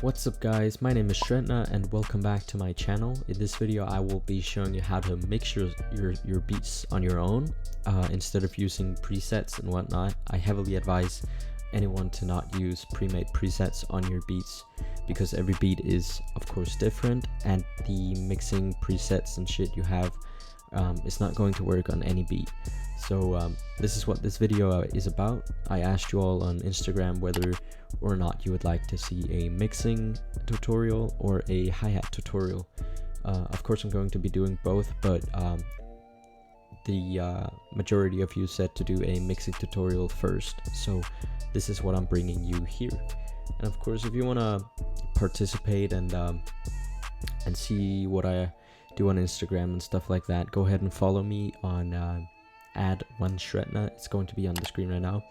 What's up guys, my name is Shretna and welcome back to my channel. In this video I will be showing you how to mix your beats on your own instead of using presets and whatnot. I heavily advise anyone to not use pre-made presets on your beats because every beat is of course different, and the mixing presets and shit you have is not going to work on any beat. So this is what this video is about. I asked you all on Instagram whether or not you would like to see a mixing tutorial or a hi-hat tutorial. Of course I'm going to be doing both, but the majority of you said to do a mixing tutorial first, so this is what I'm bringing you here. And of course if you want to participate and see what I do on Instagram and stuff like that, go ahead and follow me on @1shretna. It's going to be on the screen right now.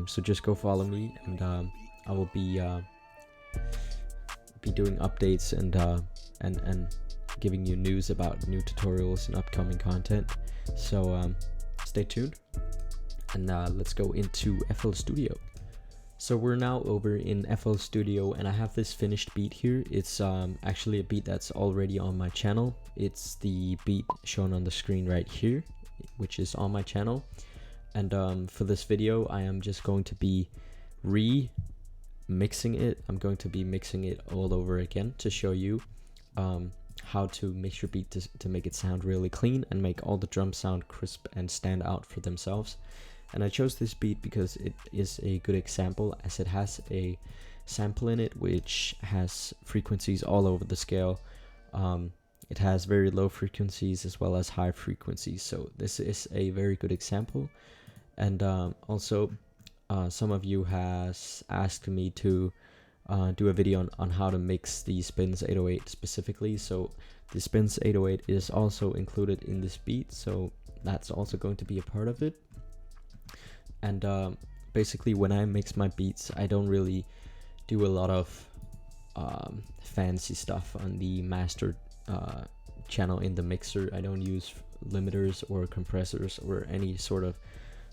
So just go follow me, and I will be doing updates and giving you news about new tutorials and upcoming content. So stay tuned, and let's go into FL Studio. So we're now over in FL Studio, and I have this finished beat here. It's actually a beat that's already on my channel. It's the beat shown on the screen right here, which is on my channel. And for this video I am just going to be remixing it. I'm going to be mixing it all over again to show you how to mix your beat to make it sound really clean and make all the drums sound crisp and stand out for themselves. And I chose this beat because it is a good example, as it has a sample in it which has frequencies all over the scale. It has very low frequencies as well as high frequencies, so this is a very good example. And also some of you has asked me to do a video on how to mix the Spins 808 specifically, so the Spins 808 is also included in this beat, so that's also going to be a part of it. And basically when I mix my beats, I don't really do a lot of fancy stuff on the master channel in the mixer. I don't use limiters or compressors or any sort of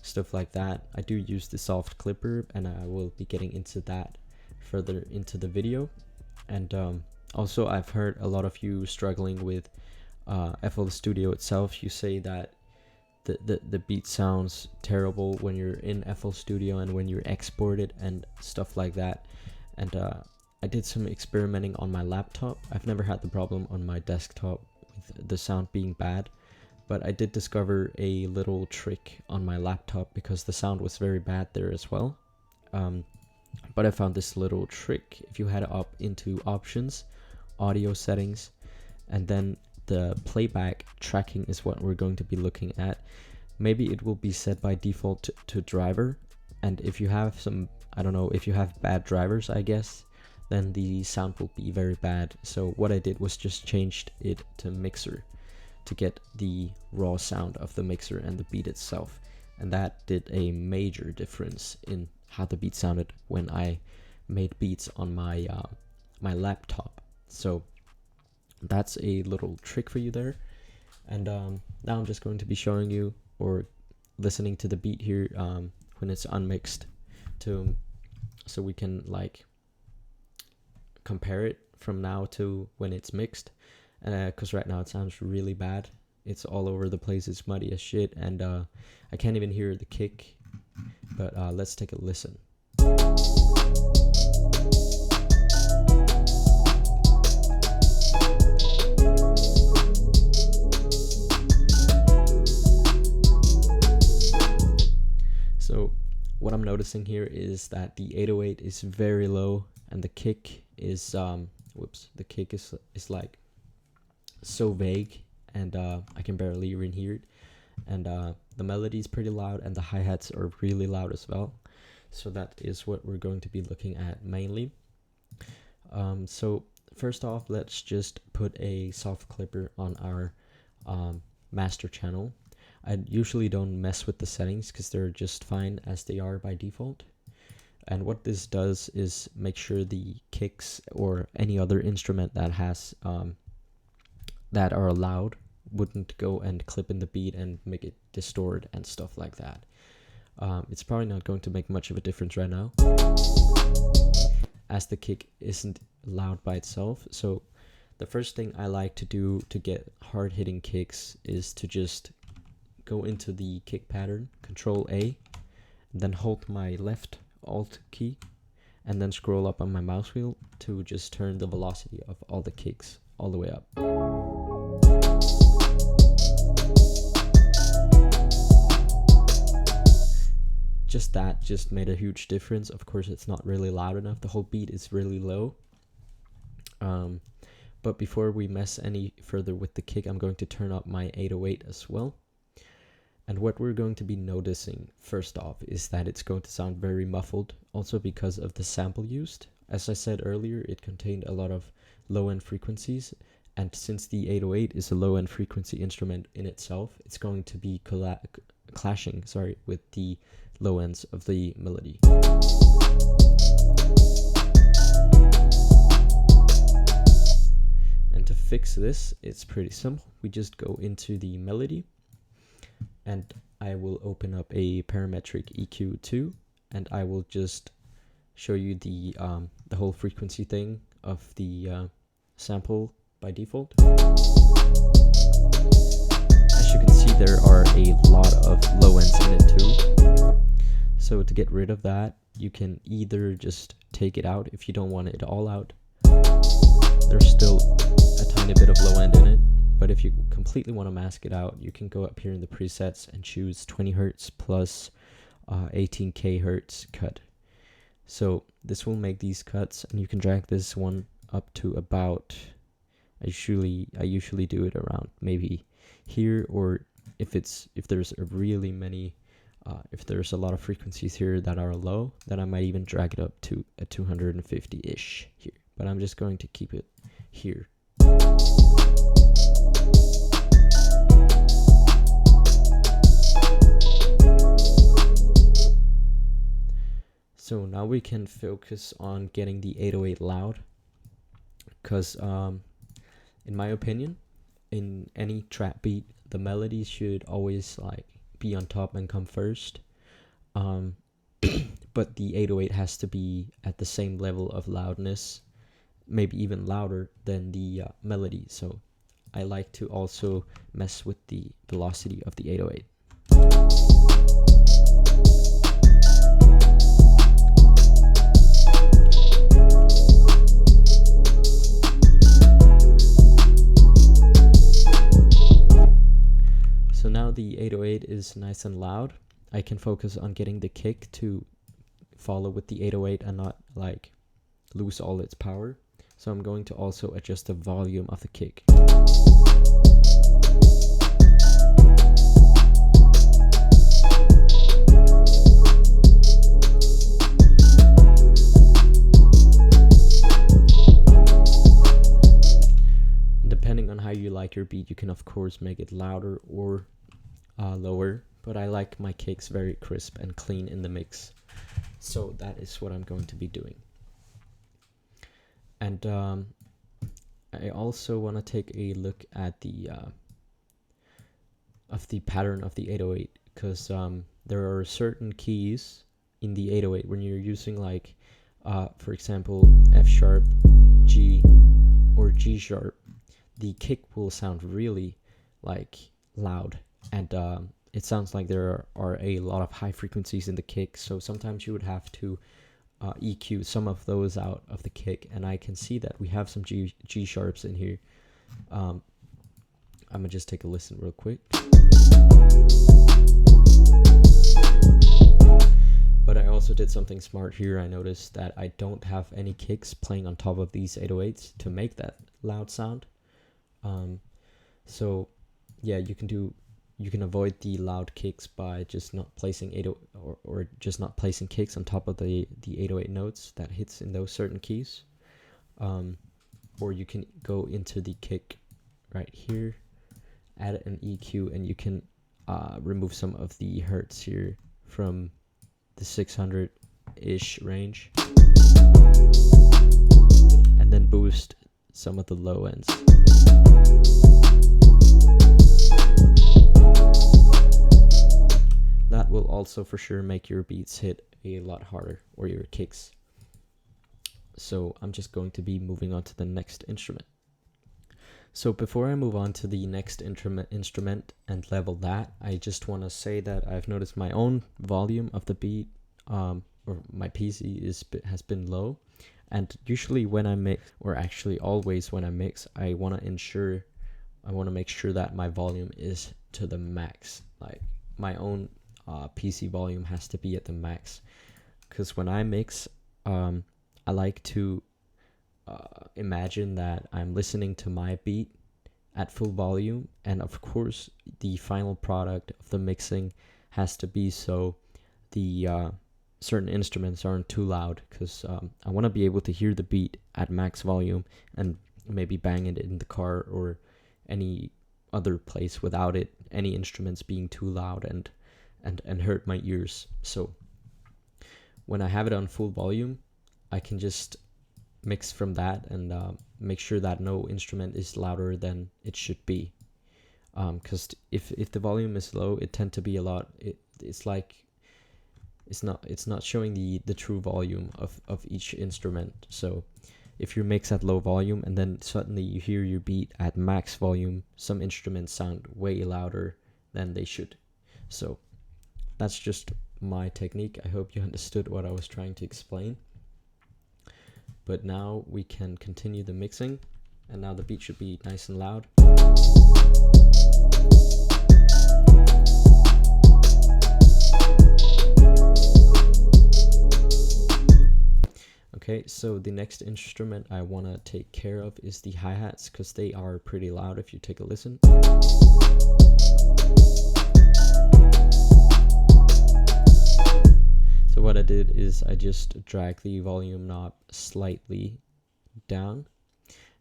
stuff like that. I do use the soft clipper, and I will be getting into that further into the video. And also I've heard a lot of you struggling with FL Studio itself. You say that the beat sounds terrible when you're in FL Studio and when you export it and stuff like that. And I did some experimenting on my laptop. I've never had the problem on my desktop with the sound being bad, but I did discover a little trick on my laptop because the sound was very bad there as well. But I found this little trick. If you head up into options, audio settings, and then the playback tracking is what we're going to be looking at. Maybe it will be set by default to driver, and if you have some, I don't know, if you have bad drivers, I guess, then the sound will be very bad. So what I did was just changed it to mixer to get the raw sound of the mixer and the beat itself, and that did a major difference in how the beat sounded when I made beats on my my laptop. So that's a little trick for you there. And now I'm just going to be showing you or listening to the beat here when it's unmixed, so we can like compare it from now to when it's mixed. Because right now it sounds really bad. It's all over the place, it's muddy as shit, and I can't even hear the kick. But let's take a listen. So what I'm noticing here is that the 808 is very low, and the kick is the kick is like so vague, and I can barely even hear it. And the melody is pretty loud, and the hi-hats are really loud as well. So that is what we're going to be looking at mainly. So first off, let's just put a soft clipper on our master channel. I usually don't mess with the settings because they're just fine as they are by default. And what this does is make sure the kicks or any other instrument that has that are allowed wouldn't go and clip in the beat and make it distort and stuff like that. It's probably not going to make much of a difference right now. as the kick isn't loud by itself. So the first thing I like to do to get hard hitting kicks is to just go into the kick pattern, Control A, then hold my left Alt key, and then scroll up on my mouse wheel to just turn the velocity of all the kicks all the way up. Just that just made a huge difference. Of course, it's not really loud enough. The whole beat is really low. But before we mess any further with the kick, I'm going to turn up my 808 as well. And what we're going to be noticing first off is that it's going to sound very muffled, also because of the sample used. As I said earlier, it contained a lot of low-end frequencies, and since the 808 is a low-end frequency instrument in itself, it's going to be clashing with the low ends of the melody. And to fix this, it's pretty simple. We just go into the melody, and I will open up a parametric EQ2, and I will just show you the whole frequency thing of the sample by default. As you can see, there are a lot of low ends in it too. So to get rid of that, you can either just take it out if you don't want it all out. There's still a tiny bit of low end in it, but if you completely want to mask it out, you can go up here in the presets and choose 20 Hz plus 18K Hertz cut. So this will make these cuts, and you can drag this one up to about, I usually do it around maybe here, or if there's a really many if there's a lot of frequencies here that are low, then I might even drag it up to a 250-ish here. But I'm just going to keep it here. So now we can focus on getting the 808 loud, because in my opinion, in any trap beat, the melody should always like be on top and come first, but the 808 has to be at the same level of loudness, maybe even louder than the melody. So I like to also mess with the velocity of the 808. So now the 808 is nice and loud. I can focus on getting the kick to follow with the 808 and not like lose all its power. So I'm going to also adjust the volume of the kick. Depending on how you like your beat, you can of course make it louder or lower, but I like my kicks very crisp and clean in the mix, so that is what I'm going to be doing. And I also want to take a look at the pattern of the 808, because there are certain keys in the 808 when you're using like for example F sharp, G, or G sharp, the kick will sound really like loud, and it sounds like there are a lot of high frequencies in the kick, so sometimes you would have to EQ some of those out of the kick, and I can see that we have some G sharps in here. I'm gonna just take a listen real quick. But I also did something smart here. I noticed that I don't have any kicks playing on top of these 808s to make that loud sound. So yeah, you can avoid the loud kicks by just not placing or just not placing kicks on top of the 808 notes that hits in those certain keys. Or you can go into the kick right here, add an EQ, and you can remove some of the hertz here from the 600-ish range, and then boost some of the low ends. That will also for sure make your beats hit a lot harder, or your kicks. So I'm just going to be moving on to the next instrument. So before I move on to the next instrument and level that, I just want to say that I've noticed my own volume of the beat, or my PC has been low, and usually when I mix, or actually always when I mix, I want to make sure that my volume is to the max. Like my own PC volume has to be at the max, because when I mix, I like to imagine that I'm listening to my beat at full volume, and of course the final product of the mixing has to be so the certain instruments aren't too loud, because I want to be able to hear the beat at max volume and maybe bang it in the car or any other place without any instruments being too loud and hurt my ears. So when I have it on full volume, I can just mix from that and make sure that no instrument is louder than it should be, because if the volume is low, it tend to be a lot. It's like it's not showing the true volume of each instrument. So if you mix at low volume and then suddenly you hear your beat at max volume, some instruments sound way louder than they should. So that's just my technique. I hope you understood what I was trying to explain. But now we can continue the mixing, and now the beat should be nice and loud. Okay, so the next instrument I want to take care of is the hi-hats, because they are pretty loud if you take a listen. So what I did is I just dragged the volume knob slightly down,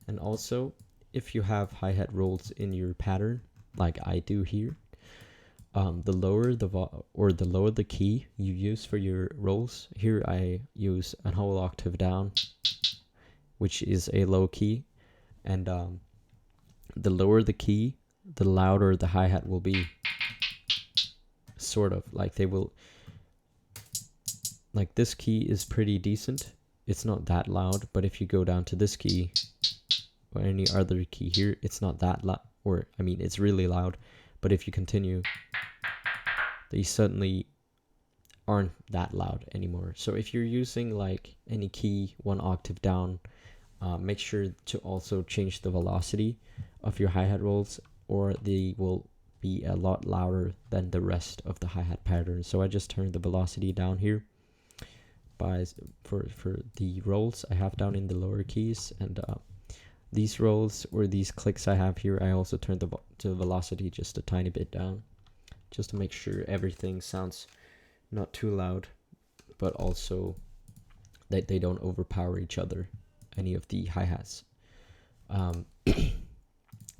and also if you have hi-hat rolls in your pattern like I do here, the lower the key you use for your rolls. Here I use a whole octave down, which is a low key, and the lower the key, the louder the hi-hat will be. Sort of like they will. Like this key is pretty decent. It's not that loud, but if you go down to this key or any other key here, it's not that loud, or I mean, it's really loud. But if you continue, they suddenly aren't that loud anymore. So if you're using like any key one octave down, make sure to also change the velocity of your hi-hat rolls, or they will be a lot louder than the rest of the hi-hat pattern. So I just turned the velocity down here for the rolls I have down in the lower keys, and these rolls or these clicks I have here, I also turned the velocity just a tiny bit down, just to make sure everything sounds not too loud, but also that they don't overpower each other, any of the hi-hats.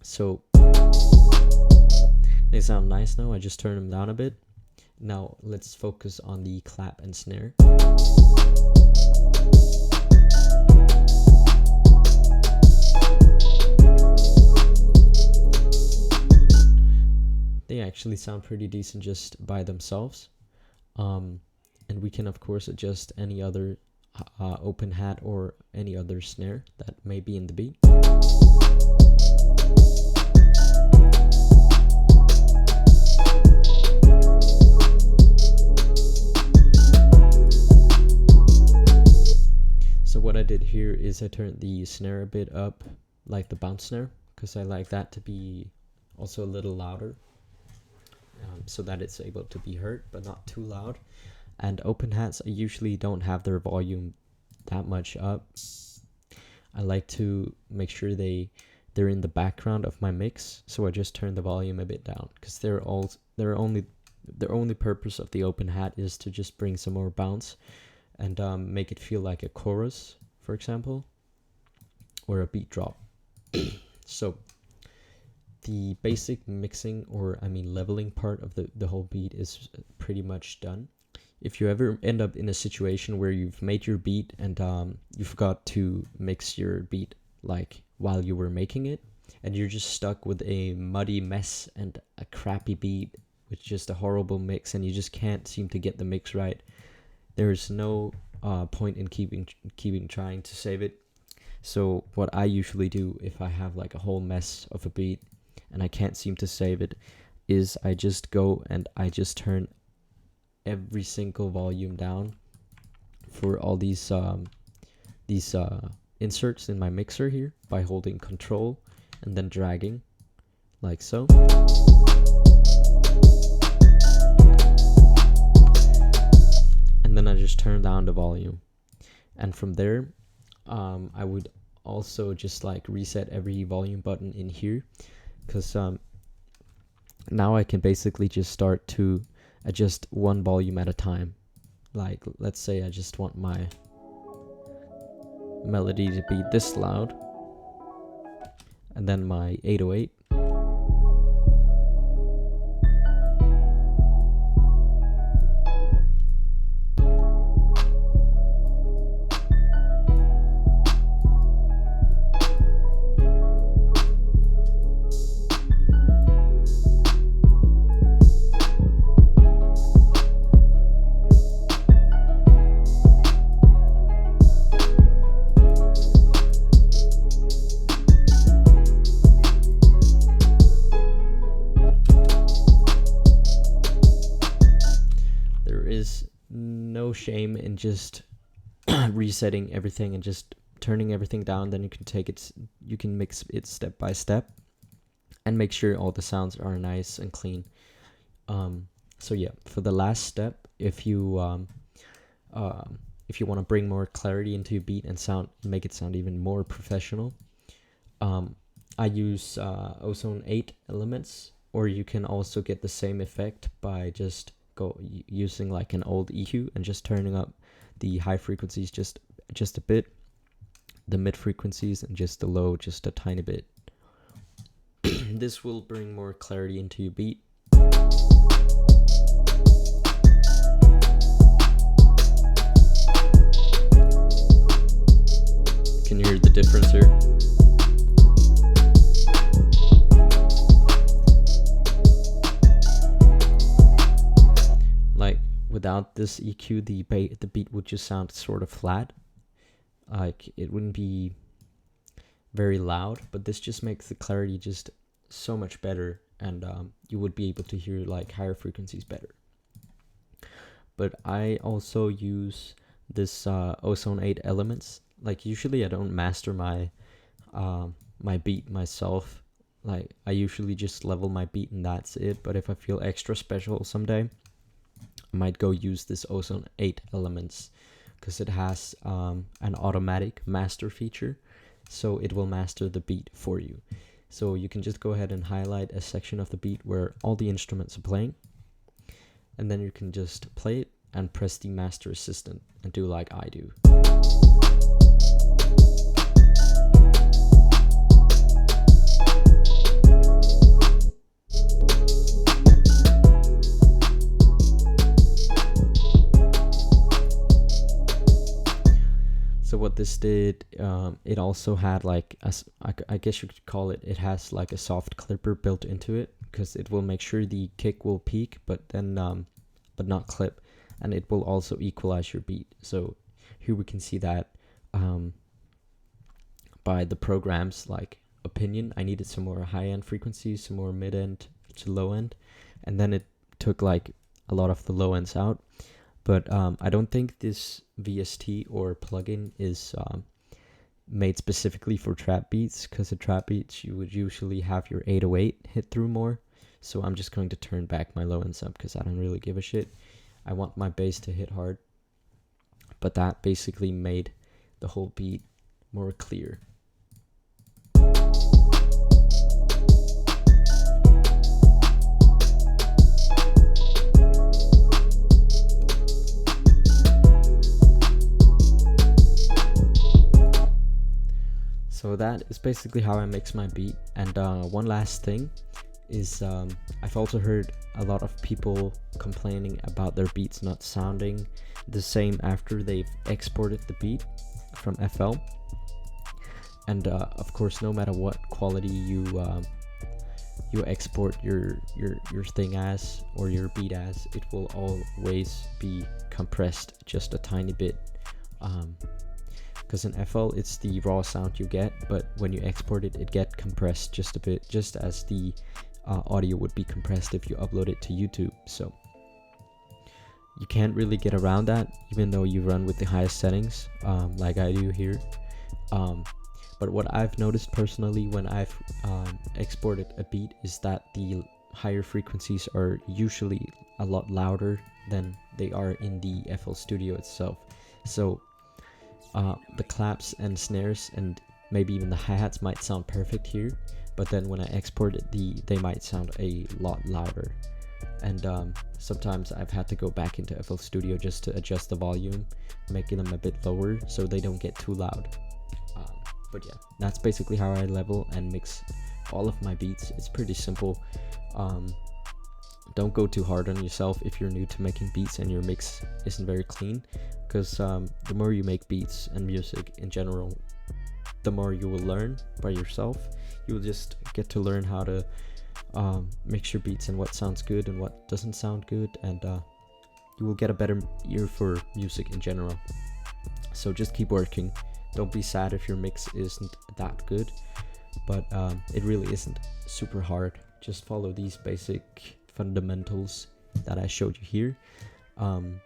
So they sound nice now. I just turned them down a bit. Now let's focus on the clap and snare. They actually sound pretty decent just by themselves. And we can of course adjust any other open hat or any other snare that may be in the beat. So what I did here is I turned the snare a bit up, like the bounce snare, because I like that to be also a little louder, so that it's able to be heard but not too loud. And open hats, I usually don't have their volume that much up. I like to make sure they're in the background of my mix, so I just turn the volume a bit down, because their only purpose of the open hat is to just bring some more bounce and make it feel like a chorus, for example, or a beat drop. So the basic mixing, or I mean leveling part of the whole beat is pretty much done. If you ever end up in a situation where you've made your beat and you forgot to mix your beat like while you were making it, and you're just stuck with a muddy mess and a crappy beat with just a horrible mix, and you just can't seem to get the mix right, there's no point in keeping trying to save it. So what I usually do if I have like a whole mess of a beat and I can't seem to save it is I just go and I just turn every single volume down for all these inserts in my mixer here by holding Control and then dragging like so. And then I just turn down the volume, and from there I would also just like reset every volume button in here, because now I can basically just start to adjust one volume at a time. Like let's say I just want my melody to be this loud, and then my 808. No shame in just resetting everything and just turning everything down. Then you can mix it step by step and make sure all the sounds are nice and clean. So yeah, for the last step, if you want to bring more clarity into your beat and make it sound even more professional, I use Ozone 8 elements, or you can also get the same effect by just using like an old EQ and just turning up the high frequencies just a bit, the mid frequencies, and just the low just a tiny bit. This will bring more clarity into your beat. Can you hear the difference here? Without this EQ, the beat would just sound sort of flat. Like it wouldn't be very loud, but this just makes the clarity just so much better, and you would be able to hear like higher frequencies better. But I also use this Ozone 8 elements. Like usually I don't master my my beat myself. Like I usually just level my beat and that's it. But if I feel extra special someday, I might go use this Ozone 8 elements, because it has an automatic master feature, so it will master the beat for you. So you can just go ahead and highlight a section of the beat where all the instruments are playing, and then you can just play it and press the master assistant and do like I do. So what this did, it also had like, I guess you could call it, it has like a soft clipper built into it, because it will make sure the kick will peak, but then, but not clip, and it will also equalize your beat. So here we can see that by the program's like opinion, I needed some more high-end frequencies, some more mid-end to low-end, and then it took like a lot of the low ends out. But I don't think this VST or plugin is made specifically for trap beats, because the trap beats you would usually have your 808 hit through more. So I'm just going to turn back my low ends up, because I don't really give a shit. I want my bass to hit hard. But that basically made the whole beat more clear. So that is basically how I mix my beat. And one last thing is I've also heard a lot of people complaining about their beats not sounding the same after they've exported the beat from FL. And of course, no matter what quality you export your thing as, or your beat as, it will always be compressed just a tiny bit because in FL it's the raw sound you get, but when you export it, it get compressed just a bit, just as the audio would be compressed if you upload it to YouTube. So you can't really get around that, even though you run with the highest settings, like I do here. But what I've noticed personally when I've exported a beat is that the higher frequencies are usually a lot louder than they are in the FL Studio itself. So the claps and snares and maybe even the hi-hats might sound perfect here, but then when I export it, they might sound a lot louder. And sometimes I've had to go back into FL Studio just to adjust the volume, making them a bit lower so they don't get too loud. But yeah, that's basically how I level and mix all of my beats. It's pretty simple. Don't go too hard on yourself if you're new to making beats and your mix isn't very clean, because the more you make beats and music in general, the more you will learn by yourself. You will just get to learn how to mix your beats and what sounds good and what doesn't sound good, and you will get a better ear for music in general. So just keep working. Don't be sad if your mix isn't that good, but it really isn't super hard. Just follow these basic fundamentals that I showed you here, and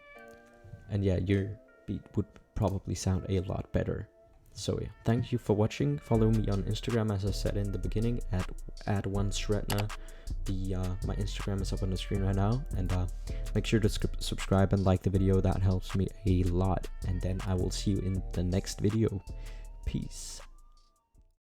yeah, your beat would probably sound a lot better. So yeah, thank you for watching. Follow me on Instagram, as I said in the beginning, at @1stretna. My Instagram is up on the screen right now, and make sure to subscribe and like the video. That helps me a lot, and then I will see you in the next video. Peace.